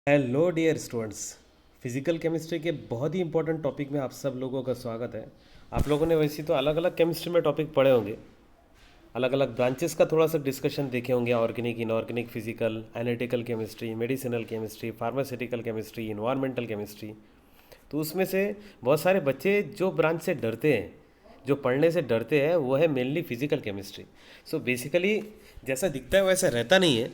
Hello dear students. Physical chemistry के बहुत ही important topic में आप सब लोगों का स्वागत है। आप लोगों ने वैसे तो अलग अलग केमिस्ट्री में टॉपिक पढ़े होंगे, अलग अलग ब्रांचेस का थोड़ा सा डिस्कशन देखे होंगे, organic, inorganic, physical, analytical chemistry, medicinal chemistry, pharmaceutical chemistry, environmental chemistry. तो उसमें से बहुत सारे बच्चे जो ब्रांच से डरते हैं, जो पढ़ने से डरते हैं, वो है mainly physical chemistry. So basically जैसा दिखता है वैसा रहता नहीं है।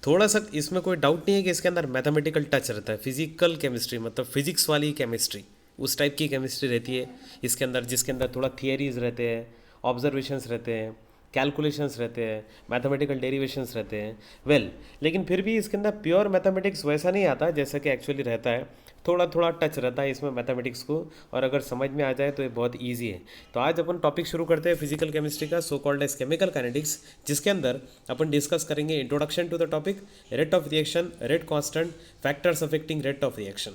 थोड़ा सा इसमें कोई डाउट नहीं है कि इसके अंदर मैथमेटिकल टच रहता है। फिजिकल केमिस्ट्री मतलब फिजिक्स वाली केमिस्ट्री, उस टाइप की केमिस्ट्री रहती है इसके अंदर, जिसके अंदर थोड़ा थियरीज रहते हैं, ऑब्जर्वेशंस रहते हैं, कैलकुलेशंस रहते हैं, मैथमेटिकल डेरिवेशंस रहते हैं। लेकिन फिर भी इसके अंदर प्योर मैथमेटिक्स वैसा नहीं आता जैसा कि एक्चुअली रहता है। थोड़ा थोड़ा टच रहता है इसमें मैथमेटिक्स को, और अगर समझ में आ जाए तो ये बहुत ईजी है। तो आज अपन टॉपिक शुरू करते हैं फिजिकल केमिस्ट्री का, so called as chemical kinetics, जिसके अंदर अपन डिस्कस करेंगे introduction to the topic, rate of reaction, rate constant, factors affecting rate of reaction.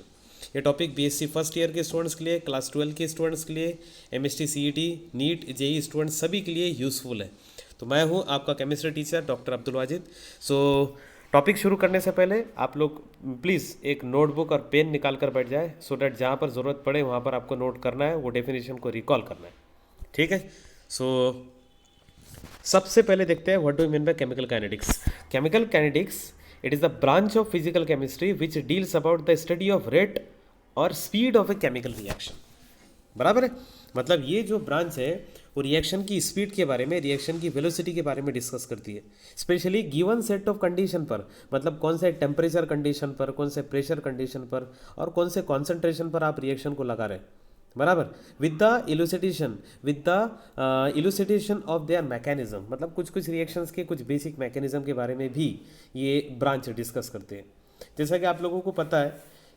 ये टॉपिक बीएससी फर्स्ट ईयर के स्टूडेंट्स के लिए, क्लास 12 के स्टूडेंट्स के लिए, MST, CET, NEET, JEE students सभी के लिए यूज़फुल है। तो मैं हूँ आपका chemistry teacher doctor Abdul Wajid. So topic शुरू करने से पहले आप लोग प्लीज़ एक नोटबुक और पेन निकाल कर बैठ जाए, सो डैट जहाँ पर ज़रूरत पड़े वहाँ पर आपको नोट करना है, वो डेफिनेशन को रिकॉल करना है। ठीक है। सो सबसे पहले देखते हैं what do mean by chemical kinetics. Chemical kinetics, it is the branch of physical chemistry which deals about the study of rate और speed of a chemical reaction. बराबर है। मतलब ये जो ब्रांच है वो रिएक्शन की स्पीड के बारे में, रिएक्शन की वेलोसिटी के बारे में डिस्कस करती है, specially given set of condition पर। मतलब कौन से टेम्परेचर कंडीशन पर, कौन से प्रेशर कंडीशन पर, और कौन से कॉन्सेंट्रेशन पर आप रिएक्शन को लगा रहे हैं। बराबर। With the elucidation of their mechanism, मतलब कुछ कुछ रिएक्शंस के कुछ बेसिक मैकेनिज्म के बारे में भी ये ब्रांच डिस्कस करते हैं। जैसा कि आप लोगों को पता है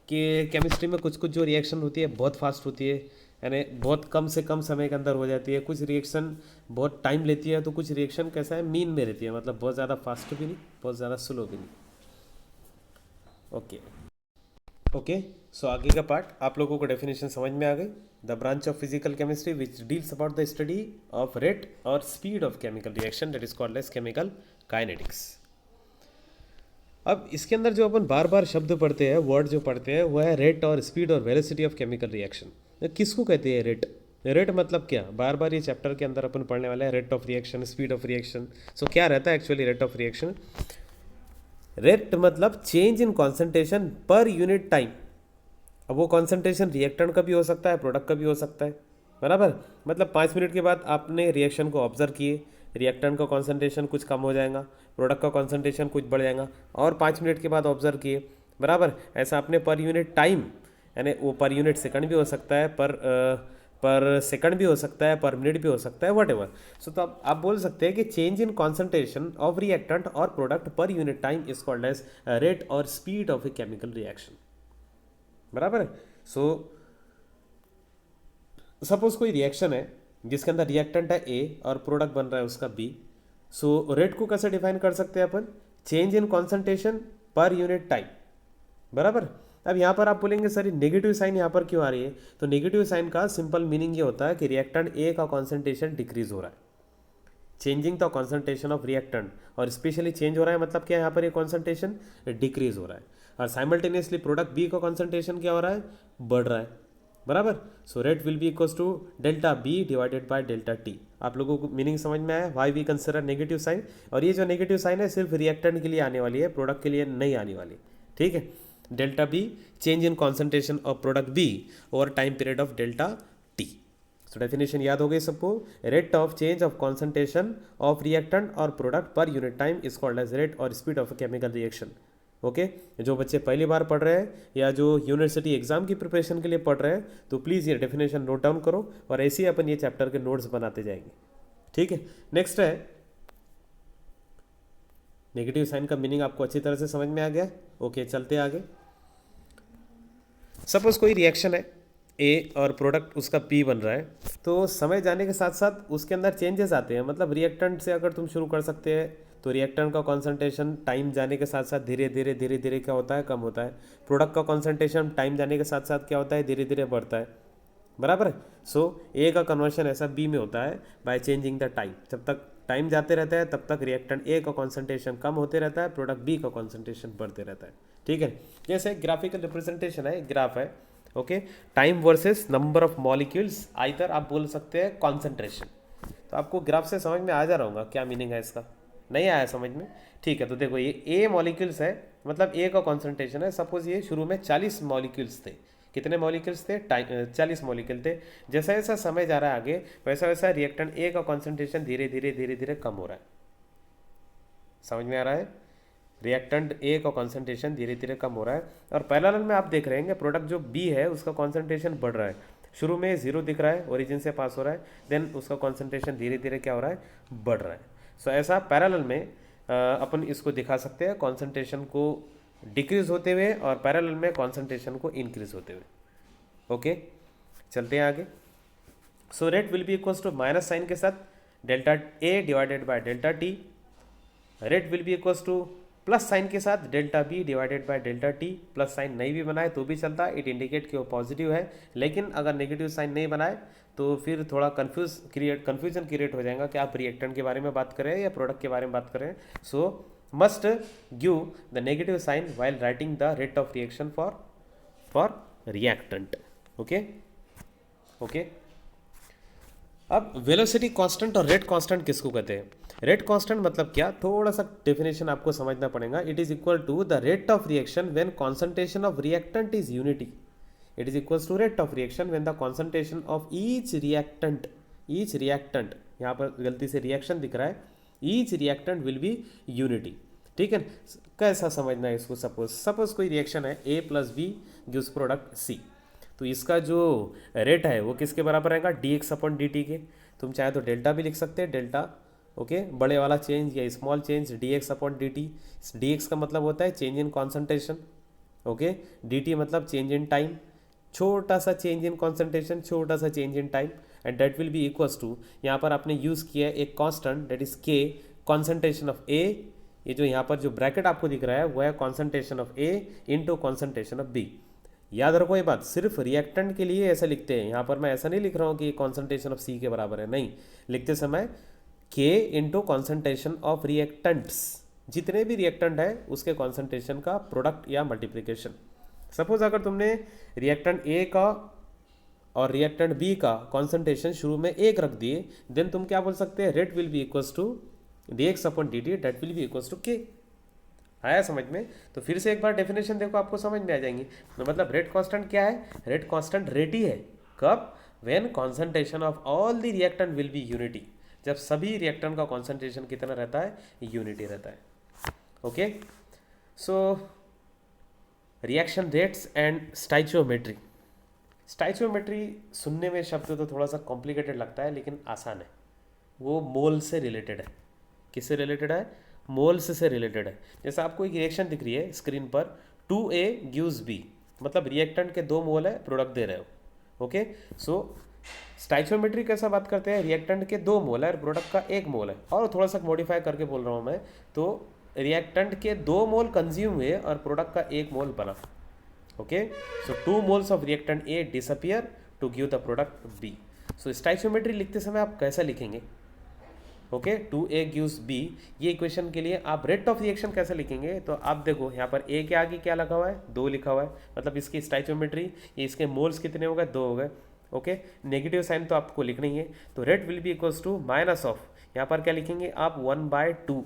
कि केमिस्ट्री में कुछ कुछ जो रिएक्शन होती है बहुत फास्ट होती है, यानी बहुत कम से कम समय के अंदर हो जाती है। कुछ रिएक्शन बहुत टाइम लेती है, तो कुछ रिएक्शन कैसा है, मीन में रहती है, मतलब बहुत ज़्यादा फास्ट भी नहीं, बहुत ज़्यादा स्लो भी नहीं। Okay okay. सो आगे का पार्ट आप लोगों को डेफिनेशन समझ में आ गई। The branch of physical chemistry which deals about the study of rate और speed of chemical reaction, that is called as chemical kinetics. अब इसके अंदर जो अपन बार बार शब्द पढ़ते हैं, वर्ड जो पढ़ते हैं, वो है रेट और स्पीड और वेलोसिटी ऑफ केमिकल रिएक्शन। किसको कहते हैं रेट? रेट मतलब क्या? बार बार ये चैप्टर के अंदर अपन पढ़ने वाले हैं rate of reaction, speed of reaction. So क्या रहता है actually rate of reaction? Rate मतलब change in concentration per unit time. अब वो कॉन्सेंट्रेशन रिएक्टेंट का भी हो सकता है, प्रोडक्ट का भी हो सकता है। बराबर। मतलब 5 मिनट के बाद आपने रिएक्शन को ऑब्जर्व किए, रिएक्टेंट का कॉन्सेंट्रेशन कुछ कम हो जाएगा, प्रोडक्ट का कॉन्सेंट्रेशन कुछ बढ़ जाएगा, और 5 मिनट के बाद ऑब्जर्व किए। बराबर। ऐसा आपने पर यूनिट टाइम, यानी वो पर यूनिट सेकंड भी हो सकता है, पर सेकंड भी हो सकता है, पर मिनट भी हो सकता है, वट एवर। सो तो आप बोल सकते हैं कि change in concentration of reactant और product per unit time is called as rate और speed of a chemical reaction. बराबर है। सो सपोज कोई रिएक्शन है जिसके अंदर रिएक्टेंट है ए और प्रोडक्ट बन रहा है उसका बी। सो रेट को कैसे डिफाइन कर सकते हैं अपन? Change in concentration per unit time. बराबर। अब यहाँ पर आप बोलेंगे सर नेगेटिव साइन यहाँ पर क्यों आ रही है? तो नेगेटिव साइन का सिंपल मीनिंग ये होता है कि रिएक्टेंट ए का कॉन्सेंट्रेशन डिक्रीज हो रहा है, changing the concentration of reactant, और स्पेशली चेंज हो रहा है मतलब क्या, यहाँ पर ये कॉन्सेंट्रेशन डिक्रीज हो रहा है। और साइमल्टेनियसली प्रोडक्ट बी का कॉन्सेंट्रेशन क्या हो रहा है, बढ़ रहा है। बराबर। So rate will be equals to delta B divided by delta T. आप लोगों को मीनिंग समझ में आया why we consider negative sign? और ये जो नेगेटिव साइन है सिर्फ रिएक्टेंट के लिए आने वाली है, प्रोडक्ट के लिए नहीं आने वाली। ठीक है। Delta B, change in concentration of product B over time period of delta T. So definition याद हो गई सबको? Rate of change of concentration of reactant और product per unit time is called as rate और speed of chemical reaction. Okay. जो बच्चे पहली बार पढ़ रहे हैं या जो यूनिवर्सिटी एग्जाम की प्रिपरेशन के लिए पढ़ रहे हैं, तो प्लीज़ ये डेफिनेशन नोट डाउन करो, और ऐसे ही अपन ये चैप्टर के नोट्स बनाते जाएंगे। ठीक है। नेक्स्ट है नेगेटिव साइन का मीनिंग आपको अच्छी तरह से समझ में आ गया? ओके, चलते आगे। सपोज कोई रिएक्शन है ए और प्रोडक्ट उसका पी बन रहा है, तो समय जाने के साथ साथ उसके अंदर चेंजेस आते हैं। मतलब रिएक्टेंट से अगर तुम शुरू कर सकते हैं तो रिएक्टेंट का कॉन्सेंट्रेशन टाइम जाने के साथ साथ धीरे धीरे क्या होता है, कम होता है। प्रोडक्ट का कॉन्सेंट्रेशन टाइम जाने के साथ साथ क्या होता है, धीरे धीरे बढ़ता है। बराबर है। सो ए का कन्वर्शन ऐसा बी में होता है बाय चेंजिंग द टाइम। जब तक टाइम जाते रहता है तब तक रिएक्टेंट ए का कॉन्सेंट्रेशन कम होते रहता है, प्रोडक्ट बी का कॉन्सेंट्रेशन बढ़ते रहता है। ठीक है। जैसे ग्राफिकल रिप्रेजेंटेशन है, ग्राफ है, okay, time versus number of molecules, either आप बोल सकते हैं कॉन्सेंट्रेशन। तो आपको ग्राफ से समझ में आ जा रहा होगा क्या मीनिंग है इसका, नहीं आया समझ में? ठीक है, तो देखो ये ए मॉलिक्यूल्स है, मतलब ए का कॉन्सेंट्रेशन है। सपोज ये शुरू में 40 मॉलिक्यूल्स थे। कितने मॉलिक्यूल्स थे? 40 मॉलिक्यूल थे। जैसा जैसा समय जा रहा है आगे, वैसा वैसा रिएक्टेंट ए का कॉन्सेंट्रेशन धीरे धीरे धीरे धीरे कम हो रहा है। समझ में आ रहा है? रिएक्टेंट ए का कॉन्सेंट्रेशन धीरे धीरे कम हो रहा है। और पैरेलल में आप देख रहे हैं प्रोडक्ट जो बी है उसका कॉन्सेंट्रेशन बढ़ रहा है। शुरू में जीरो दिख रहा है, ओरिजिन से पास हो रहा है, देन उसका कॉन्सेंट्रेशन धीरे धीरे क्या हो रहा है? बढ़ रहा है। सो ऐसा पैरेलल में अपन इसको दिखा सकते हैं, कॉन्सेंट्रेशन को डिक्रीज होते हुए और पैरेलल में कॉन्सेंट्रेशन को इंक्रीज होते हुए। ओके, चलते हैं आगे। So rate will be equals to minus sign के साथ delta A divided by delta T. Rate will be equals to plus sign के साथ delta B divided by delta T. Plus sign नहीं भी बनाए तो भी चलता है, इट इंडिकेट कि वो पॉजिटिव है। लेकिन अगर नेगेटिव साइन नहीं बनाए तो फिर थोड़ा कन्फ्यूजन क्रिएट हो जाएगा कि आप रिएक्टेंट के बारे में बात करें या प्रोडक्ट के बारे में बात करें। So must give the negative sign while writing the rate of reaction for reactant. Okay okay. अब वेलोसिटी कांस्टेंट और रेट कांस्टेंट किसको कहते हैं? रेट कांस्टेंट मतलब क्या, थोड़ा सा डेफिनेशन आपको समझना पड़ेगा। It is equal to the rate of reaction when concentration of reactant is unity. It is equal to rate of reaction when the concentration of each reactant, यहाँ पर गलती से रिएक्शन दिख रहा है, each reactant will be unity. ठीक है, कैसा समझना है इसको? सपोज कोई रिएक्शन है A plus B gives product C, तो इसका जो रेट है वो किसके बराबर रहेगा? D X upon D T के। तुम चाहे तो डेल्टा भी लिख सकते हैं, डेल्टा, ओके, बड़े वाला चेंज या small change, D X upon D T. D X का मतलब होता है change in concentration, okay, D T मतलब चेंज इन टाइम, छोटा सा चेंज इन कॉन्सेंट्रेशन, छोटा सा change in time, and that will be equals to, यहाँ पर आपने यूज़ किया है एक constant that is K, concentration of A. ये जो यहाँ पर जो ब्रैकेट आपको दिख रहा है वो है concentration of A into concentration of B. याद रखो ये बात, सिर्फ रिएक्टेंट के लिए ऐसा लिखते हैं। यहाँ पर मैं ऐसा नहीं लिख रहा हूँ कि कॉन्सेंट्रेशन ऑफ सी के बराबर है, नहीं, लिखते समय के इंटू कॉन्सेंट्रेशन ऑफ रिएक्टेंट्स, जितने भी रिएक्टेंट है उसके कॉन्सेंट्रेशन का प्रोडक्ट या मल्टीप्लिकेशन। सपोज अगर तुमने रिएक्टेंट ए का और रिएक्टेंट बी का कॉन्सेंट्रेशन शुरू में एक रख दिए, देन तुम क्या बोल सकते हैं? Rate will be equals to D X upon D T, that will be equals to K. आया समझ में? तो फिर से एक बार डेफिनेशन देखो, आपको समझ में आ जाएंगी। तो मतलब रेट कांस्टेंट क्या है? रेट कांस्टेंट रेट ही है। कब? When concentration of all the reactant will be unity, जब सभी रिएक्टेंट का कॉन्सेंट्रेशन कितना रहता है? यूनिटी रहता है। Okay, so reaction rates and stoichiometry. Stoichiometry सुनने में शब्द तो थोड़ा सा कॉम्प्लिकेटेड लगता है, लेकिन आसान है। वो मोल से रिलेटेड है। किससे रिलेटेड है? मोल्स से रिलेटेड है। जैसे आपको एक रिएक्शन दिख रही है स्क्रीन पर, 2A गिव्स B, मतलब रिएक्टेंट के 2 मोल है, प्रोडक्ट दे रहे हो। ओके, सो स्टाइचियोमेट्री कैसा बात करते हैं? रिएक्टेंट के 2 मोल है और प्रोडक्ट का 1 मोल है। और थोड़ा सा मॉडिफाई करके बोल रहा हूँ मैं, तो रिएक्टेंट के 2 मोल कंज्यूम हुए और प्रोडक्ट का 1 मोल बना। Okay, so 2 moles of reactant A disappear to give the product B। So stoichiometry लिखते समय आप कैसा लिखेंगे? ओके, 2A गिव्स B, ये इक्वेशन के लिए आप रेट ऑफ रिएक्शन कैसे लिखेंगे? तो आप देखो यहाँ पर A के आगे क्या लगा हुआ है? 2 लिखा हुआ है, मतलब इसकी स्टाइचियोमेट्री, ये इसके मोल्स कितने हो गए? 2 हो गए। ओके, नेगेटिव साइन तो आपको लिखना ही है। तो rate will be equals to minus of, यहाँ पर क्या लिखेंगे आप? 1/2।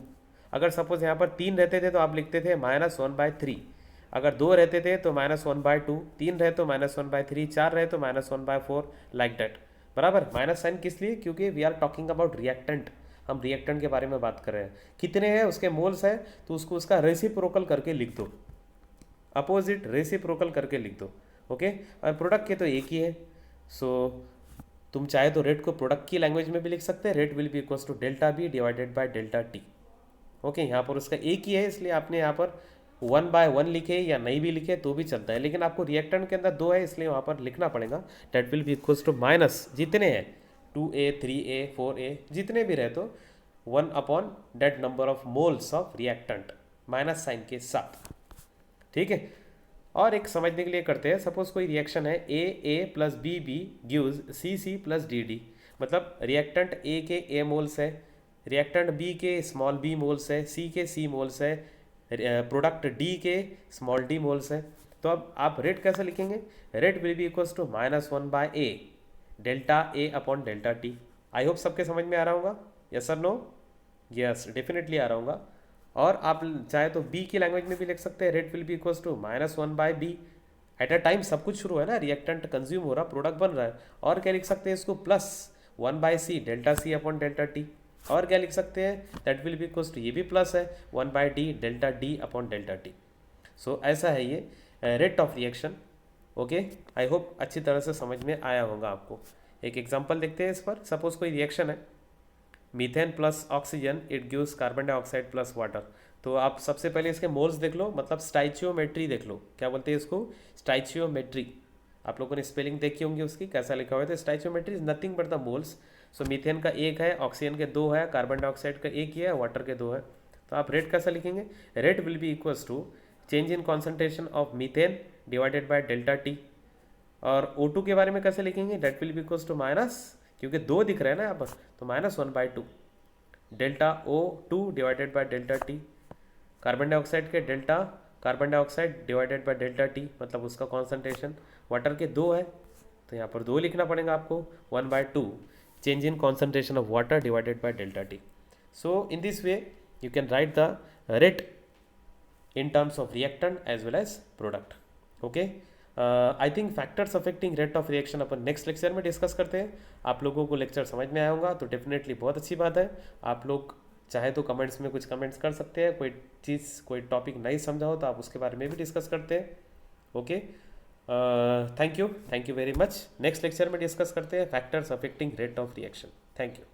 अगर सपोज यहाँ पर 3 रहते थे तो आप लिखते थे -1/3, अगर 2 रहते थे तो -1/2, 3 रहे तो -1/3, 4 रहे तो -1/4, लाइक दैट। बराबर। माइनस साइन किस लिए? क्योंकि we are talking about reactant, हम रिएक्टेंट के बारे में बात कर रहे हैं। कितने हैं उसके मोल्स है, तो उसको उसका रेसिप्रोकल करके लिख दो, अपोजिट रेसिप्रोकल करके लिख दो। ओके, और प्रोडक्ट के तो एक ही है। सो तुम चाहे तो रेट को प्रोडक्ट की लैंग्वेज में भी लिख सकते हैं, rate will be equals to delta B divided by delta T. Okay, यहाँ पर उसका एक ही है, इसलिए आपने यहाँ पर 1/1 लिखे या नहीं भी लिखे तो भी चलता है, लेकिन आपको रिएक्टेंट के अंदर 2 है इसलिए वहाँ पर लिखना पड़ेगा। That will be equals to minus, जितने हैं 2A 3A 4A जितने भी रहे तो 1 upon that number of moles of reactant, minus sign के साथ। ठीक है, और एक समझने के लिए करते हैं। सपोज कोई रिएक्शन है A plus B gives C plus D, मतलब रिएक्टेंट A के A मोल्स है, रिएक्टेंट B के स्मॉल b मोल्स है, C के C मोल्स है, प्रोडक्ट डी के स्मॉल डी मोल्स है। तो अब आप रेट कैसे लिखेंगे? Rate will be equals to -1/a delta A upon delta T. I hope सबके समझ में आ रहा होगा। Yes sir no? Yes definitely आ रहा होगा। और आप चाहे तो बी की लैंग्वेज में भी लिख सकते हैं, rate will be equals to -1/b। At a time सब कुछ शुरू है ना, रिएक्टेंट कंज्यूम हो रहा, प्रोडक्ट बन रहा है। और क्या लिख सकते हैं इसको? +1/c delta C upon delta T. और क्या लिख सकते हैं? That will be equals to, ये भी प्लस है, 1/d delta D upon delta T. So ऐसा है ये rate of reaction. Okay, I hope अच्छी तरह से समझ में आया होगा आपको। एक एग्जांपल देखते हैं इस पर। सपोज कोई रिएक्शन है, methane plus oxygen it gives carbon dioxide plus water. तो आप सबसे पहले इसके मोल्स देख लो, मतलब स्टाइचियोमेट्री देख लो। क्या बोलते हैं इसको? स्टाइचियोमेट्री। आप लोगों ने स्पेलिंग देखी होंगी उसकी, कैसा लिखा हुआ है। तो stoichiometry is nothing but the moles. So methane का 1 है, ऑक्सीजन के 2 है, कार्बन डाइऑक्साइड का 1 ही है, वाटर के 2 है। तो आप रेट कैसा लिखेंगे? Rate will be equals to change in concentration of methane divided by delta T. और O2 के बारे में कैसे लिखेंगे? That will be equals to minus, क्योंकि 2 दिख रहे हैं ना यहाँ पर, तो -1/2 delta O2 divided by delta T. Carbon dioxide के delta carbon dioxide divided by delta T, मतलब उसका कॉन्सेंट्रेशन। वाटर के 2 है, तो यहाँ पर 2 लिखना पड़ेगा आपको, 1/2 change in concentration of water divided by delta T. So in this way you can write the rate in terms of reactant as well as product. Okay, I think factors affecting rate of reaction upon next lecture में discuss करते हैं। आप लोगों को lecture समझ में आया होगा तो डेफिनेटली बहुत अच्छी बात है। आप लोग चाहे तो कमेंट्स में कुछ कमेंट्स कर सकते हैं, कोई चीज़ कोई टॉपिक नहीं समझा हो तो आप उसके बारे में भी डिस्कस करते हैं। Okay, thank you very much. Next lecture में डिस्कस करते हैं factors affecting rate of reaction. Thank you.